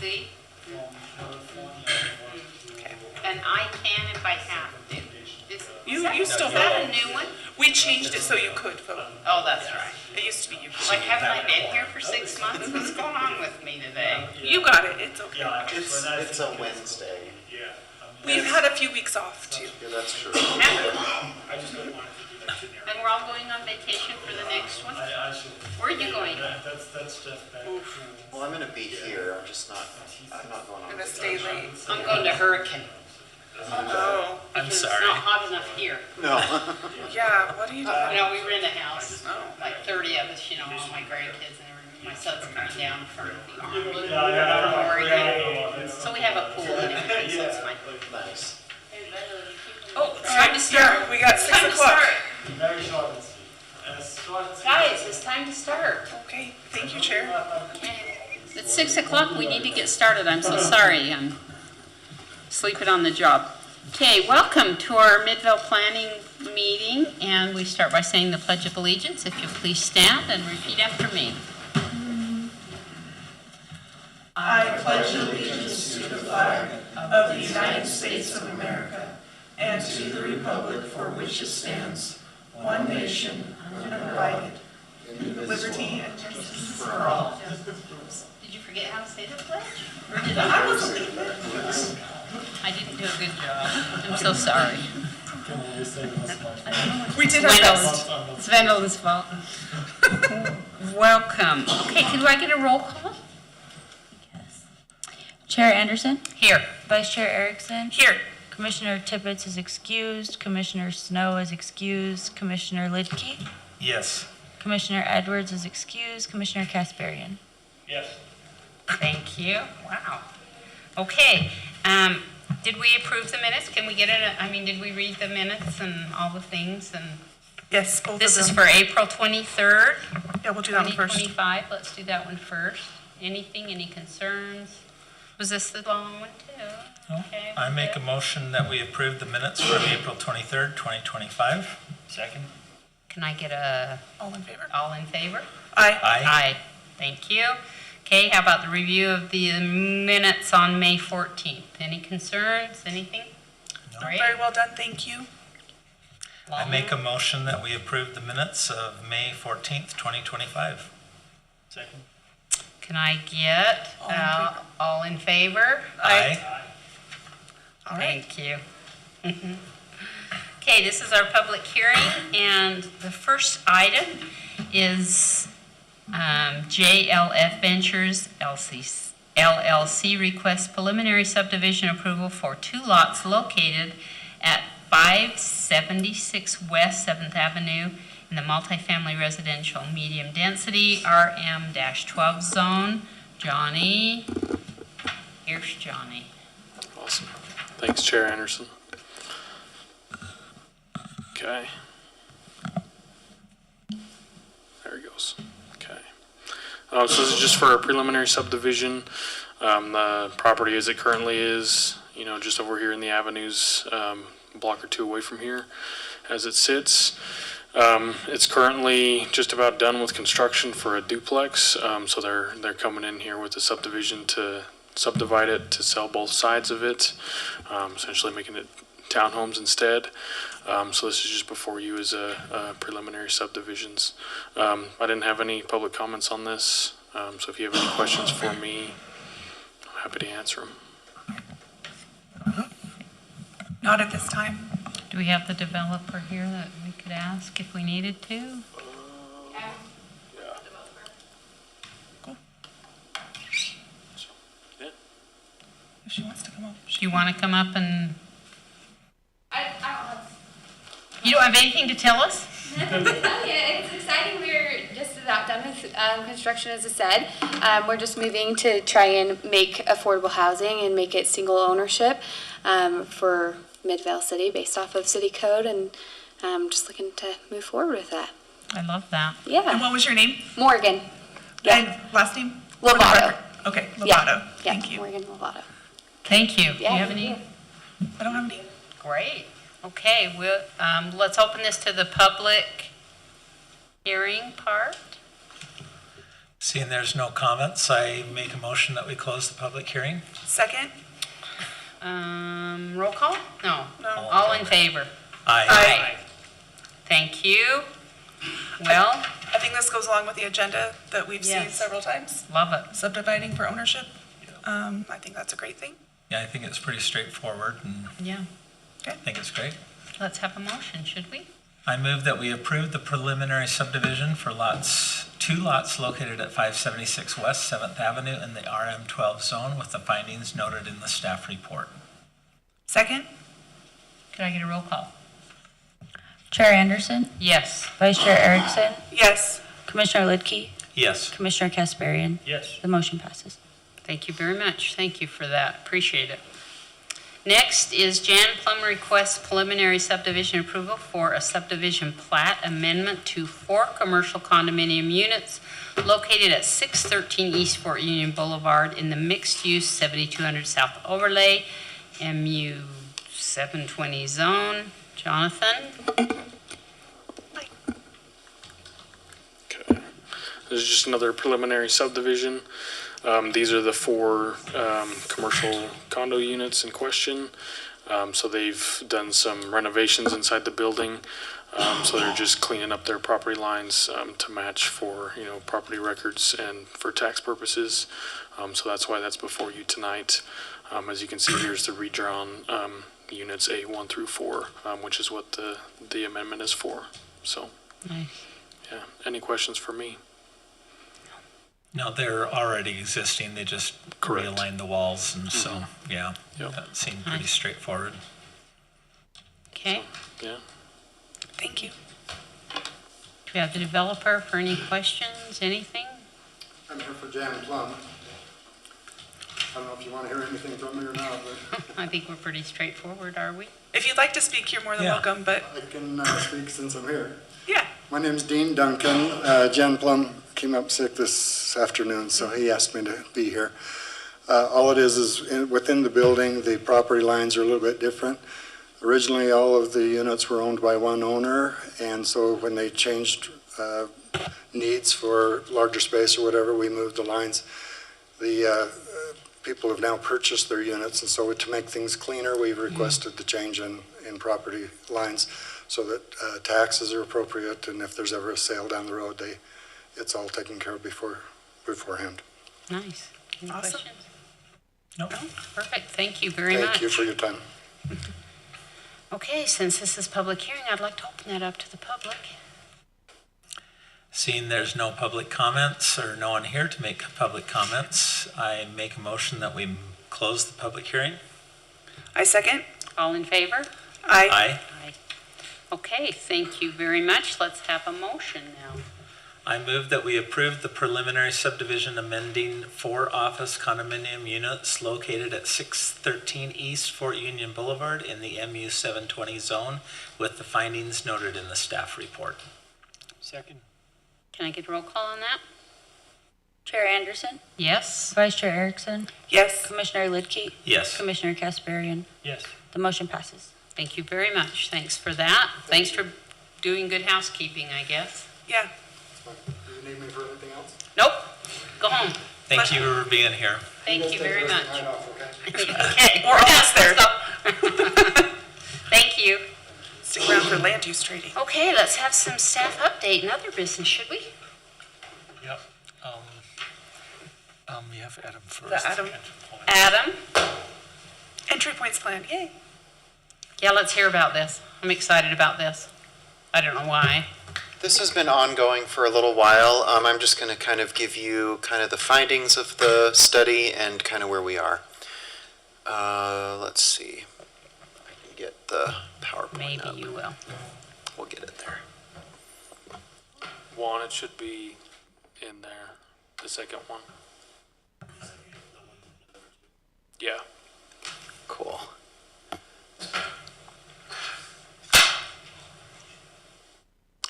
see? And I can if I have to. You still Is that a vote. new one? We changed it so you could vote. Oh, that's right. It used to be you could. Like, haven't I been here for 6 months? What's going on with me today? You got it. It's okay. It's a Wednesday. We've had a few weeks off too. Yeah, that's true. And we're all going on vacation for the next one? Where are you going? Well, I'm gonna be here. I'm not going I'm on. gonna stay late. I'm going to Hurricane. Oh, Because it's not hot enough here. No. yeah. What are you doing? You know, we rent a house, Oh. like 30 of us, you know, all my grandkids and everything. My son's coming down from the Army, from Oregon. So we have a pool and everything, so it's fine. Nice. Oh, it's time to start. Yeah, we got 6 Time to o'clock. start. Guys, it's time to start. Okay. Thank you, Chair. It's 6 o'clock, we need to get started. I'm so sorry, I'm sleeping on the job. Okay, welcome to our Midvale Planning meeting, and we start by saying the Pledge of Allegiance. If you'll please stand and repeat after me. I pledge allegiance to the flag of the United States of America and to the republic for which it stands, one nation, united, liberty and justice for all. Did you forget how to say the pledge? Or did I I? wasn't even. I didn't do a good job. I'm so sorry. We did our best. It's Vendel's fault. Welcome. Okay, could I get a roll call? Chair Anderson, Here. Vice Chair Erickson, Here. Commissioner Tippett is excused, Commissioner Snow is excused, Commissioner Lidke, Yes. Commissioner Edwards is excused, Commissioner Kasparian. Yes. Thank you. Wow. Okay, did we approve the minutes? Can we get did we read the minutes and all the things? And Yes, both this of is them. for April 23rd, Yeah, we'll do that one first. 2025. Let's do that one first. Any concerns? Was this the long one too? Okay. I make a motion that we approve the minutes from April 23rd, 2025. Second. Can I get a All in favor? all in favor? Aye. Aye. Thank you. Okay, how about the review of the minutes on May 14th? Any concerns, anything? No. Great. Very well done, thank you. I make a motion that we approve the minutes of May 14th, 2025. Second. Can I get all in favor? Aye. All right. Thank you. Okay, this is our public hearing, and the first item is JLF Ventures LLC requests preliminary subdivision approval for 2 lots located at 576 West 7th Avenue in the multifamily residential medium density RM-12 zone. Johnny, here's Johnny. Awesome. Thanks, Chair Anderson. Okay. There he goes. Okay. So this is just for a preliminary subdivision. The property as it currently is, just over here in the avenues, a block or 2 away from here as it sits. It's currently just about done with construction for a duplex. So they're coming in here with a subdivision to subdivide it to sell both sides of it, essentially making it townhomes instead. So this is just before you as a preliminary subdivisions. I didn't have any public comments on this, so if you have any questions for me, I'm happy to answer them. Not at this time. Do we have the developer here that we could ask if we needed to? If she wants to come up. Do you want to come up and, I don't have. you don't have anything to tell us? Oh yeah, it's exciting. We're just about done with construction, as I said. We're just moving to try and make affordable housing and make it single ownership for Midvale City based off of city code, and just looking to move forward with that. I love that. And Yeah, what was your name? Morgan. Yeah, And last name? Lovato. Okay, Lovato. Yeah, Thank you. Morgan Lovato. Thank you. Do you Yeah, have any? yeah. I don't have any. Great. Okay, let's open this to the public hearing part. Seeing there's no comments, I make a motion that we close the public hearing. Second? Roll call? No. No. All in favor? Aye. Thank you. Well, I think this goes along with the agenda that we've seen Yes. several times, love it. subdividing for ownership. I think that's a great thing. Yeah, I think it's pretty straightforward and Yeah. I think it's great. Let's have a motion, should we? I move that we approve the preliminary subdivision for two lots located at 576 West 7th Avenue in the RM12 zone with the findings noted in the staff report. Second? Could I get a roll call? Chair Anderson, Yes. Vice Chair Erickson, Yes. Commissioner Lidke, Yes. Commissioner Kasparian. Yes. The motion passes. Thank you very much. Thank you for that. Appreciate it. Next is Jan Plum requests preliminary subdivision approval for a subdivision plat amendment to 4 commercial condominium units located at 613 East Fort Union Boulevard in the mixed-use 7200 South Overlay, MU 720 zone. Jonathan? Okay. This is just another preliminary subdivision. These are the 4 commercial condo units in question. So they've done some renovations inside the building. So they're just cleaning up their property lines to match for, property records and for tax purposes. So that's why that's before you tonight. As you can see, here's the redrawn units A1 through 4, which is what the amendment is for. So, Nice. yeah. Any questions for me? No, they're already existing. They just Correct. realigned the walls and so, yeah, Yep. that seemed pretty straightforward. Okay. Yeah. Thank you. Do we have the developer for any questions, anything? I'm here for Jan Plum. I don't know if you want to hear anything from me or not, but I think we're pretty straightforward, are we? If you'd like to speak, you're more than Yeah. welcome, but I can speak since I'm here. yeah. My name's Dean Duncan. Jan Plum came up sick this afternoon, so he asked me to be here. All it is within the building, the property lines are a little bit different. Originally, all of the units were owned by one owner, and so when they changed needs for larger space or whatever, we moved the lines. The people have now purchased their units, and so to make things cleaner, we've requested the change in property lines so that taxes are appropriate, and if there's ever a sale down the road, it's all taken care of beforehand. Nice. Any Awesome. questions? Nope. Perfect. Thank you very much. Thank you for your time. Okay, since this is public hearing, I'd like to open that up to the public. Seeing there's no public comments or no one here to make public comments, I make a motion that we close the public hearing. I second. All in favor? Aye. Aye. Aye. Okay, thank you very much. Let's have a motion now. I move that we approve the preliminary subdivision amending 4 office condominium units located at 613 East Fort Union Boulevard in the MU 720 zone with the findings noted in the staff report. Second. Can I get a roll call on that? Chair Anderson, Yes? Vice Chair Erickson, Yes. Commissioner Lidke, Yes. Commissioner Kasparian. Yes. The motion passes. Thank you very much. Thanks for that. Thanks for doing good housekeeping, I guess. Yeah. Do you need me for anything else? Nope. Go home. Thank you for being here. Thank you very much. Night off, okay? Okay. We're almost there. Thank you. Stick around for land use trading. Okay, let's have some staff update and other business, should we? Yep. We have Adam first. The Adam. Adam? Entry points plan. Yay. Yeah, let's hear about this. I'm excited about this. I don't know why. This has been ongoing for a little while. I'm just going to kind of give you kind of the findings of the study and kind of where we are. Let's see. I can get the PowerPoint Maybe up. you will. We'll get it there. Juan, it should be in there, the second one. Yeah. Cool.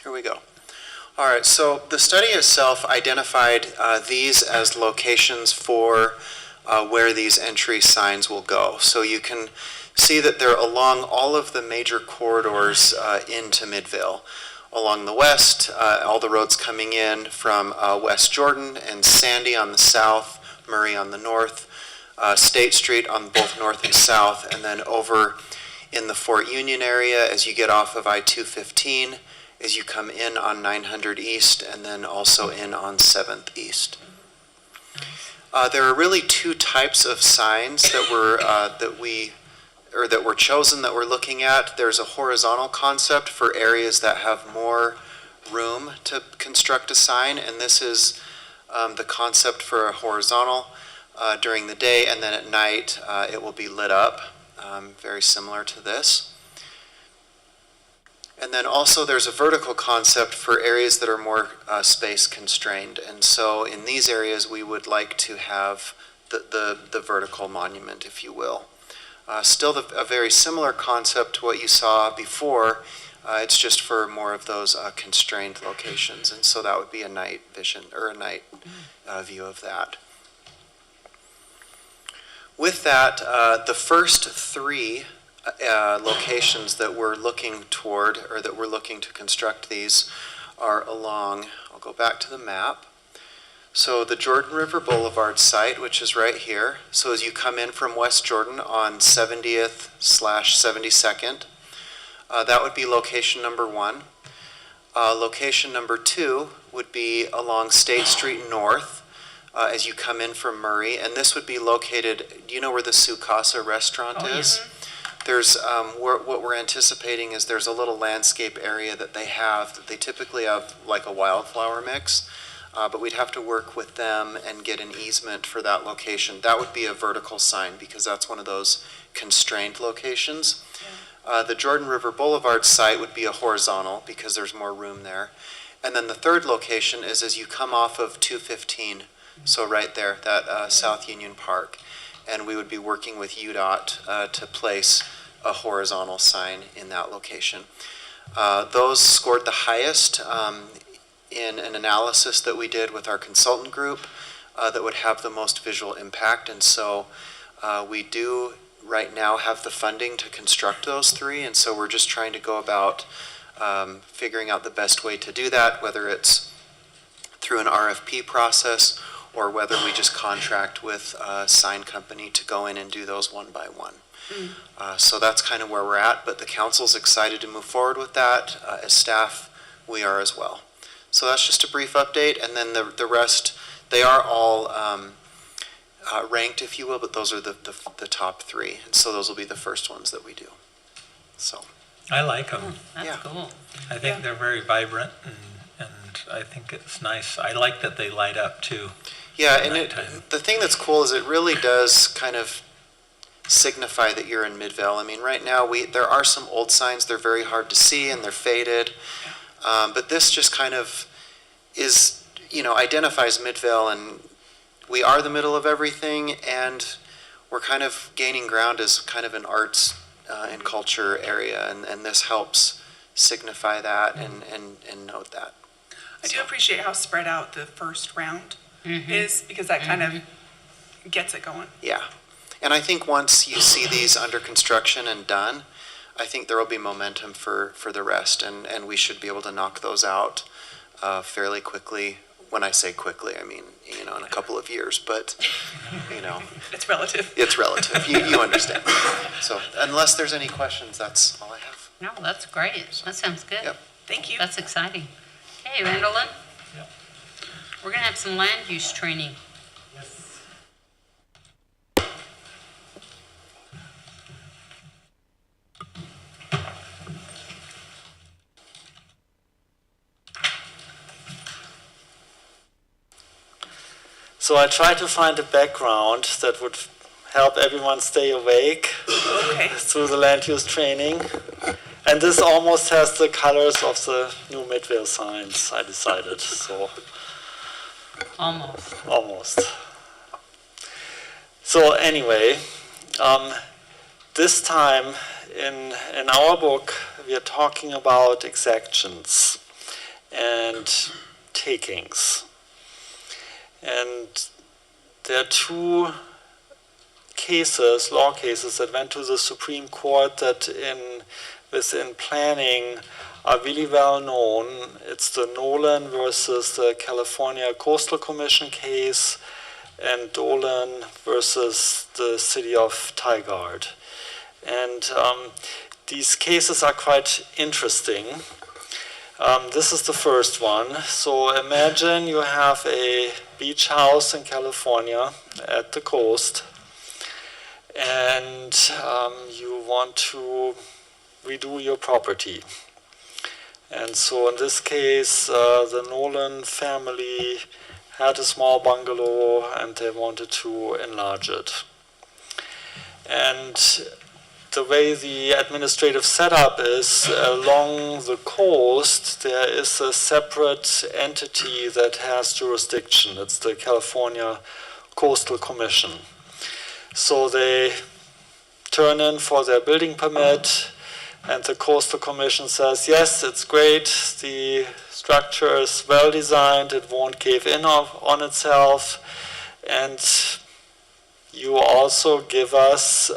Here we go. All right, so the study itself identified these as locations for where these entry signs will go. So you can see that they're along all of the major corridors into Midvale. Along the west, all the roads coming in from West Jordan and Sandy on the south, Murray on the north, State Street on both north and south, and then over in the Fort Union area as you get off of I-215, as you come in on 900 East, and then also in on 7th East. There are really two types of signs that were chosen that we're looking at. There's a horizontal concept for areas that have more room to construct a sign, and this is the concept for a horizontal during the day, and then at night it will be lit up, very similar to this. And then also there's a vertical concept for areas that are more space constrained, and so in these areas we would like to have the vertical monument, if you will. Still a very similar concept to what you saw before. It's just for more of those constrained locations, and so that would be a night vision or a night view of that. With that, the first three locations that we're looking toward, or that we're looking to construct these, are along, I'll go back to the map. So the Jordan River Boulevard site, which is right here. So as you come in from West Jordan on 70th/72nd, that would be location number 1. Location number 2 would be along State Street North as you come in from Murray, and this would be located, do you know where the Sukasa restaurant is? There's, what we're anticipating is there's a little landscape area that they have, that they typically have like a wildflower mix. But we'd have to work with them and get an easement for that location. That would be a vertical sign because that's one of those constrained locations. The Jordan River Boulevard site would be a horizontal because there's more room there. And then the third location is as you come off of 215, so right there, that South Union Park. And we would be working with UDOT to place a horizontal sign in that location. Those scored the highest in an analysis that we did with our consultant group that would have the most visual impact. And so we do right now have the funding to construct those three. And so we're just trying to go about figuring out the best way to do that, whether it's through an RFP process or whether we just contract with a sign company to go in and do those one by one. So that's kind of where we're at, but the council's excited to move forward with that. As staff, we are as well. So that's just a brief update, and then the rest, they are all ranked, if you will, but those are the top three, and so those will be the first ones that we do. So I like them. That's Yeah. cool. I think they're very vibrant, and I think it's nice. I like that they light up too. yeah, and Nighttime. the thing that's cool is it really does kind of signify that you're in Midvale. I mean, right now there are some old signs, they're very hard to see and they're faded. But this just kind of is, identifies Midvale, and we are the middle of everything, and we're kind of gaining ground as kind of an arts and culture area, and this helps signify that and note that. I do appreciate how spread out the first round is, because that kind of gets it going. Yeah. And I think once you see these under construction and done, I think there will be momentum for the rest, and we should be able to knock those out fairly quickly. When I say quickly, I mean, in a couple of years, but, It's relative. it's relative. You understand. So unless there's any questions, that's all I have. No, that's great. That sounds good. Yep. Thank you. That's exciting. Hey, Randallin? Yep. We're gonna have some land use training. So I tried to find a background that would help everyone stay awake Okay. through the land use training. And this almost has the colors of the new Midvale signs, I decided, so Almost. almost. So anyway, this time in our book, we are talking about exactions and takings. And there are two cases, law cases, that went to the Supreme Court that within planning are really well known. It's the Nolan versus the California Coastal Commission case and Dolan versus the city of Tigard. And these cases are quite interesting. This is the first one. So imagine you have a beach house in California at the coast, and you want to redo your property. And so in this case, the Nolan family had a small bungalow and they wanted to enlarge it. And the way the administrative setup is, along the coast, there is a separate entity that has jurisdiction. It's the California Coastal Commission. So they turn in for their building permit, and the Coastal Commission says, yes, it's great, the structure is well designed, it won't cave in on itself, and you also give us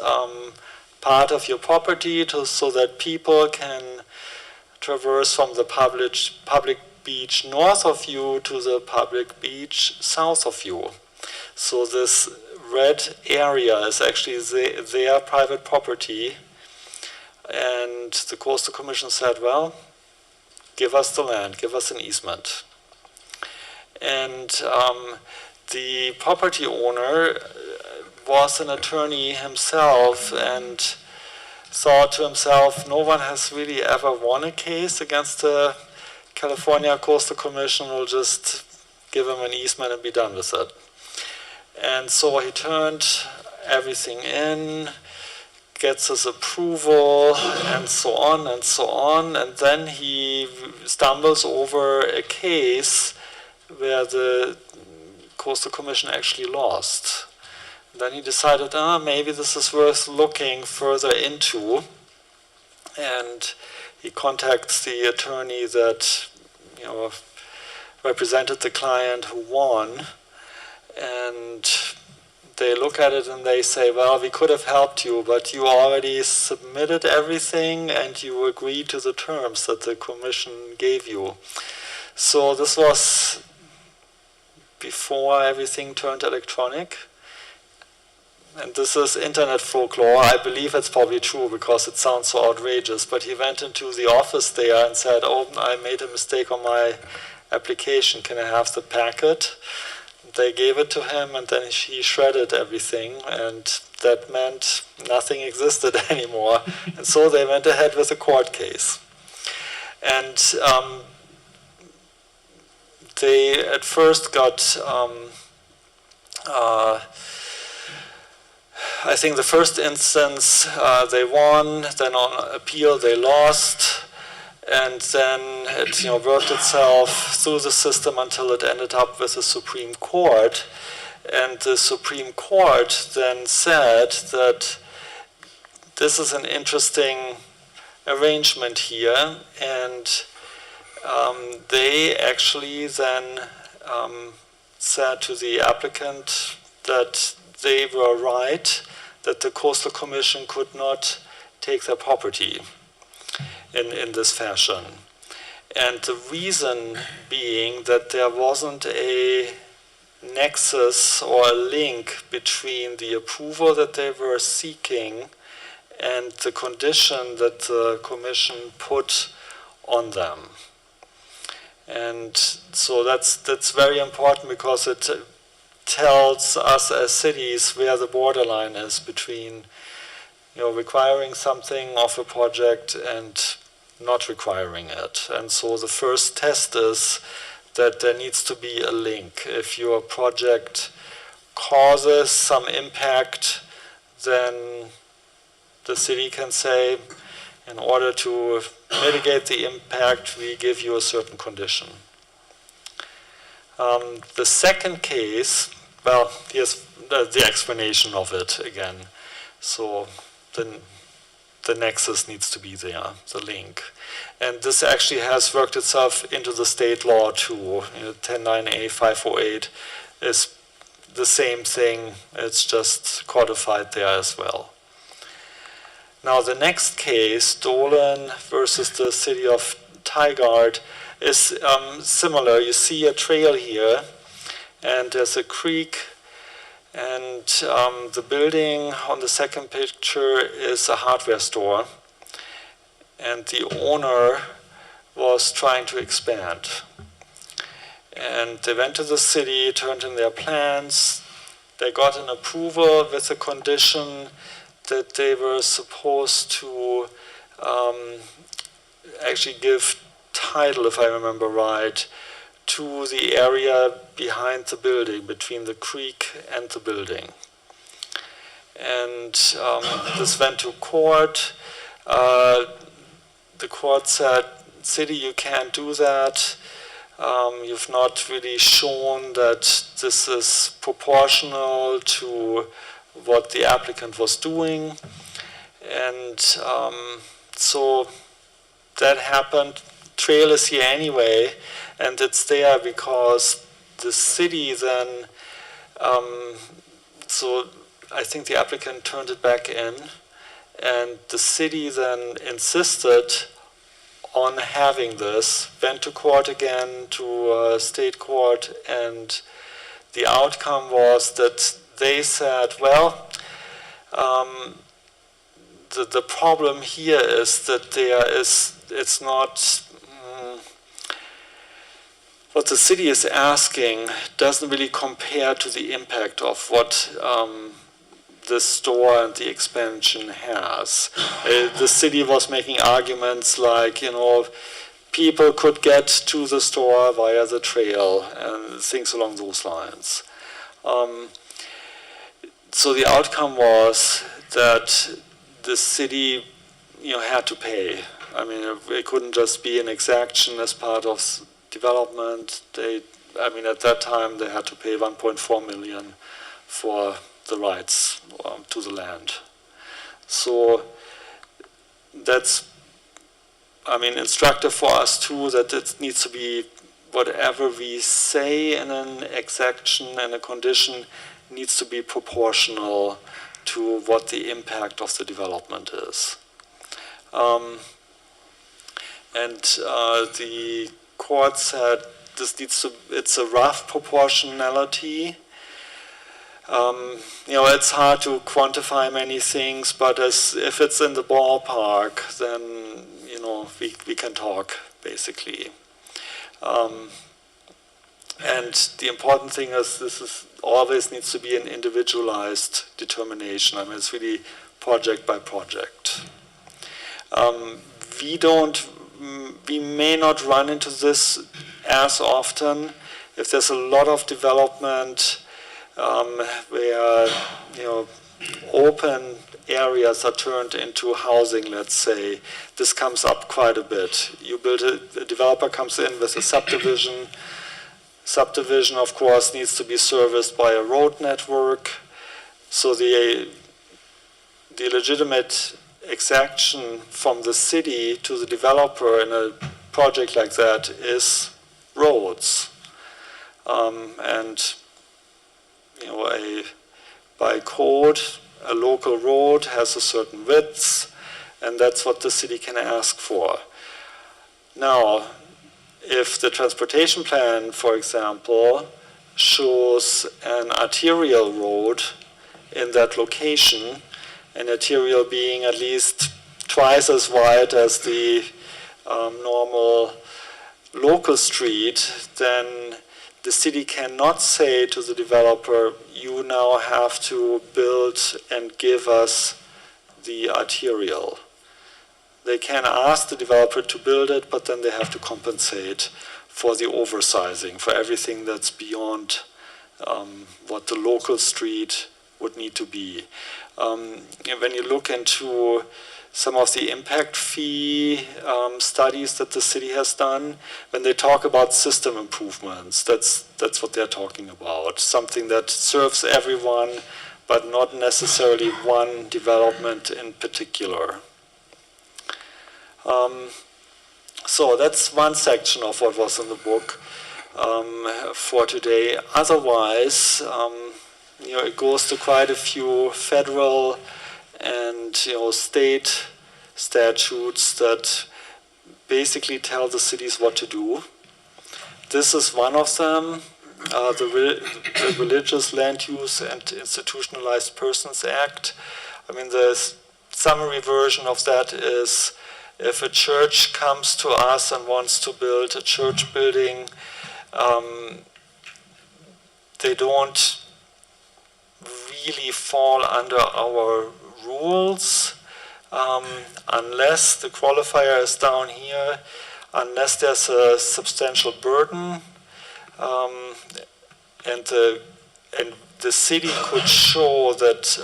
part of your property so that people can traverse from the public beach north of you to the public beach south of you. So this red area is actually their private property. And the Coastal Commission said, well, give us the land, give us an easement. And the property owner was an attorney himself and thought to himself, no one has really ever won a case against the California Coastal Commission. We'll just give him an easement and be done with it. And so he turned everything in, gets his approval, and so on and so on. And then he stumbles over a case where the Coastal Commission actually lost. Then he decided, maybe this is worth looking further into. And he contacts the attorney that represented the client who won. And they look at it and they say, well, we could have helped you, but you already submitted everything and you agreed to the terms that the commission gave you. So this was before everything turned electronic. And this is internet folklore. I believe it's probably true because it sounds so outrageous. But he went into the office there and said, oh, I made a mistake on my application. Can I have the packet? They gave it to him, and then he shredded everything, and that meant nothing existed anymore. And so they went ahead with a court case. And they at first got, I think the first instance they won, then on appeal they lost, and then it worked itself through the system until it ended up with the Supreme Court. And the Supreme Court then said that this is an interesting arrangement here, and they actually then said to the applicant that they were right, that the Coastal Commission could not take their property in this fashion. And the reason being that there wasn't a nexus or a link between the approval that they were seeking and the condition that the commission put on them. And so that's very important because it tells us as cities where the borderline is between requiring something of a project and not requiring it. And so the first test is that there needs to be a link. If your project causes some impact, then the city can say, in order to mitigate the impact, we give you a certain condition. The second case, well, here's the explanation of it again. So the nexus needs to be there, the link. And this actually has worked itself into the state law too. 109A 508 is the same thing, it's just codified there as well. Now the next case, Dolan versus the city of Tigard is similar. You see a trail here, and there's a creek, and the building on the second picture is a hardware store, and the owner was trying to expand. And they went to the city, turned in their plans. They got an approval with the condition that they were supposed to actually give title, if I remember right, to the area behind the building, between the creek and the building. And this went to court. The court said, city, you can't do that. You've not really shown that this is proportional to what the applicant was doing. And so that happened. Trail is here anyway, and it's there because the city then, so I think the applicant turned it back in, and the city then insisted on having this, went to court again, to state court, and the outcome was that they said, well, the problem here is that it's not, what the city is asking doesn't really compare to the impact of what the store and the expansion has. The city was making arguments like, people could get to the store via the trail and things along those lines. So the outcome was that the city, had to pay. I mean, it couldn't just be an exaction as part of development. At that time they had to pay 1.4 million for the rights to the land. So that's, instructive for us too, that it needs to be whatever we say in an exaction and a condition needs to be proportional to what the impact of the development is. The court said it's a rough proportionality. It's hard to quantify many things, but if it's in the ballpark, then we can talk basically. And the important thing is this always needs to be an individualized determination. It's really project by project. We may not run into this as often if there's a lot of development where open areas are turned into housing, let's say. This comes up quite a bit. The developer comes in with a subdivision. Subdivision, of course, needs to be serviced by a road network. So the legitimate exaction from the city to the developer in a project like that is roads. By code, a local road has a certain width, and that's what the city can ask for. Now, if the transportation plan, for example, shows an arterial road in that location, an arterial being at least twice as wide as the normal local street, then the city cannot say to the developer, you now have to build and give us the arterial. They can ask the developer to build it, but then they have to compensate for the oversizing, for everything that's beyond what the local street would need to be. When you look into some of the impact fee studies that the city has done, when they talk about system improvements, that's what they're talking about. Something that serves everyone, but not necessarily one development in particular. So that's one section of what was in the book for today. Otherwise, it goes to quite a few federal and state statutes that basically tell the cities what to do. This is one of them, the Religious Land Use and Institutionalized Persons Act. I mean, the summary version of that is if a church comes to us and wants to build a church building, they don't really fall under our rules unless the qualifier is down here, unless there's a substantial burden, and the city could show that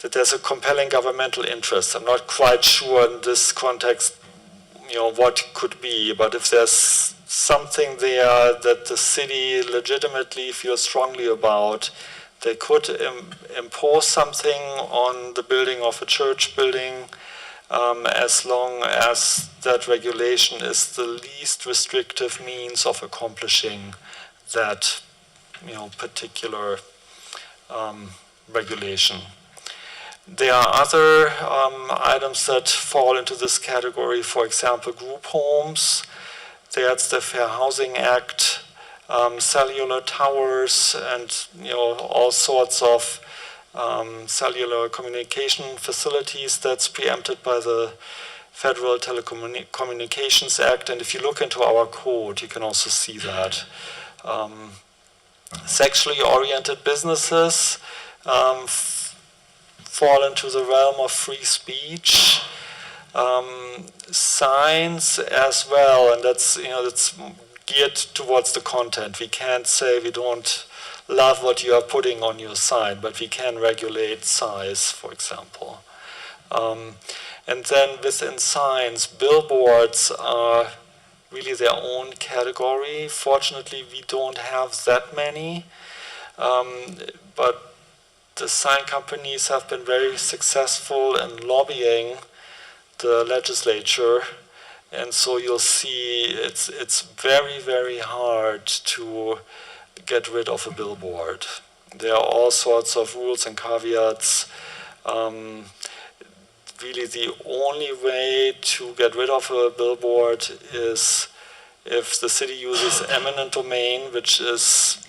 that there's a compelling governmental interest. I'm not quite sure in this context, what could be, but if there's something there that the city legitimately feels strongly about, they could impose something on the building of a church building, as long as that regulation is the least restrictive means of accomplishing that particular regulation. There are other items that fall into this category, for example, group homes. That's the Fair Housing Act, cellular towers, and all sorts of cellular communication facilities that's preempted by the Federal Telecommunications Act. And if you look into our code, you can also see that. Sexually oriented businesses fall into the realm of free speech. Signs as well, and that's geared towards the content. We can't say we don't love what you are putting on your sign, but we can regulate size, for example. And then within signs, billboards are really their own category. Fortunately, we don't have that many, but the sign companies have been very successful in lobbying the legislature, and so you'll see it's very, very hard to get rid of a billboard. There are all sorts of rules and caveats. Really, the only way to get rid of a billboard is if the city uses eminent domain, which is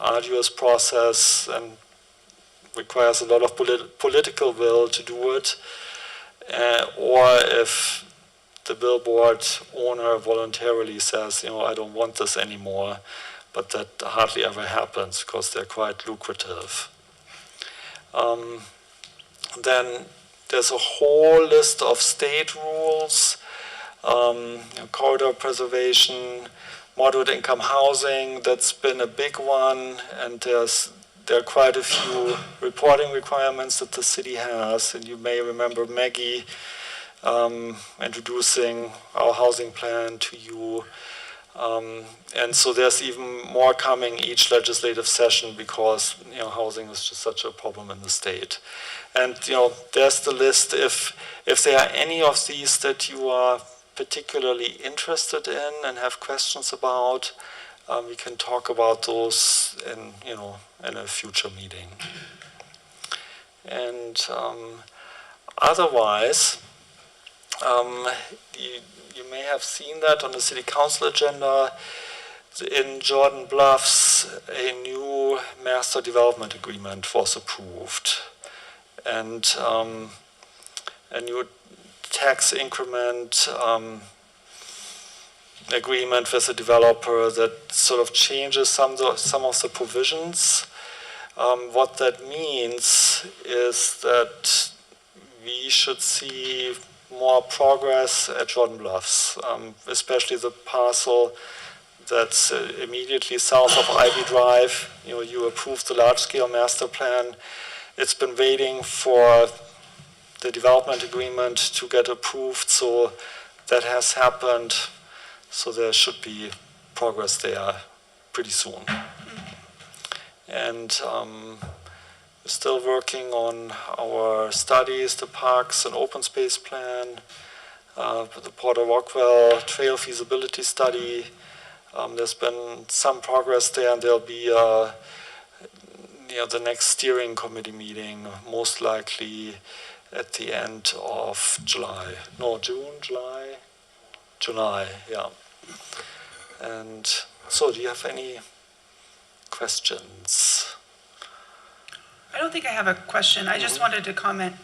arduous process and requires a lot of political will to do it, or if the billboard owner voluntarily says, I don't want this anymore, but that hardly ever happens because they're quite lucrative. Then there's a whole list of state rules, corridor preservation, moderate income housing, that's been a big one, and there are quite a few reporting requirements that the city has, and you may remember Maggie introducing our housing plan to you. And so there's even more coming each legislative session because housing is just such a problem in the state. And there's the list. If there are any of these that you are particularly interested in and have questions about, we can talk about those in a future meeting. And otherwise, you may have seen that on the city council agenda. In Jordan Bluffs, a new master development agreement was approved, and a new tax increment agreement with the developer that sort of changes some of the provisions. What that means is that we should see more progress at Jordan Bluffs, especially the parcel that's immediately south of Ivy Drive. You approved the large-scale master plan. It's been waiting for the development agreement to get approved, so that has happened. So there should be progress there pretty soon. And we're still working on our studies, the parks and open space plan, the Porter Rockwell Trail feasibility study. There's been some progress there, and there'll be the next steering committee meeting, most likely at the end of July. No, June, July? July, yeah. And so, do you have any questions? I don't think I have a question. I just wanted to comment.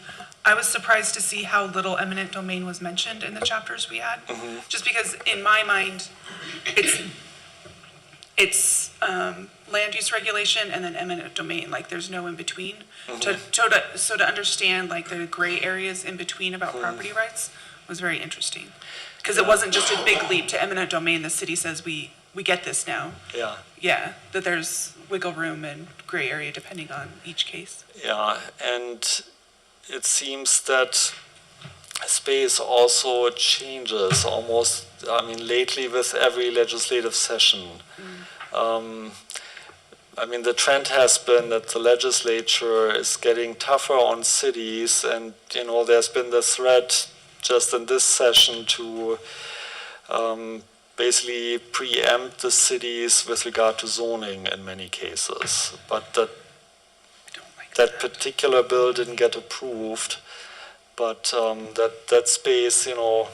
I was surprised to see how little eminent domain was mentioned in the chapters we had. Just because in my mind, it's land use regulation and then eminent domain, like there's no in between. So to understand like the gray areas in between about property rights was very interesting. Because it wasn't just a big leap to eminent domain. The city says we get this now. Yeah. Yeah, that there's wiggle room and gray area depending on each case. Yeah, and it seems that space also changes almost, I mean, lately with every legislative session. I mean, the trend has been that the legislature is getting tougher on cities, and, you know, there's been the threat just in this session to basically preempt the cities with regard to zoning in many cases. But that particular bill didn't get approved, but that space, you know,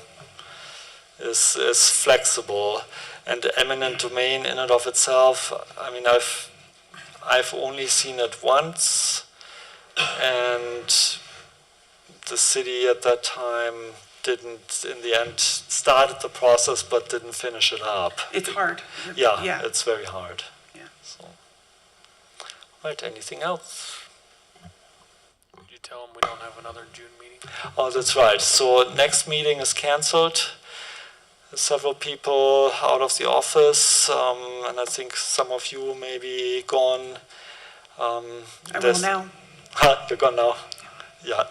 is flexible. And the eminent domain in and of itself, I mean, I've only seen it once, and the city at that time didn't, in the end, started the process but didn't finish it up. It's hard. Yeah, it's very hard. Yeah. So. Right, anything else? Did you tell them we don't have another June meeting? Oh, that's right. So next meeting is canceled. Several people out of the office, and I think some of you may be gone. I will now. You're gone now? Yeah.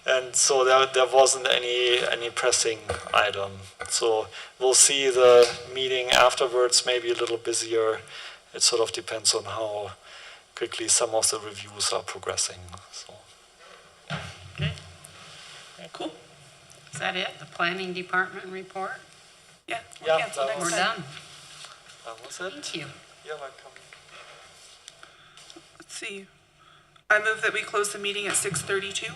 And so there wasn't any pressing item. So we'll see the meeting afterwards, maybe a little busier. It sort of depends on how quickly some of the reviews are progressing. So. Okay. Cool. Is that it? The planning department report? Yeah, Yeah, we'll cancel that next We're time. done. That was it. Thank you. You're welcome. Let's see. I move that we close the meeting at 6:32.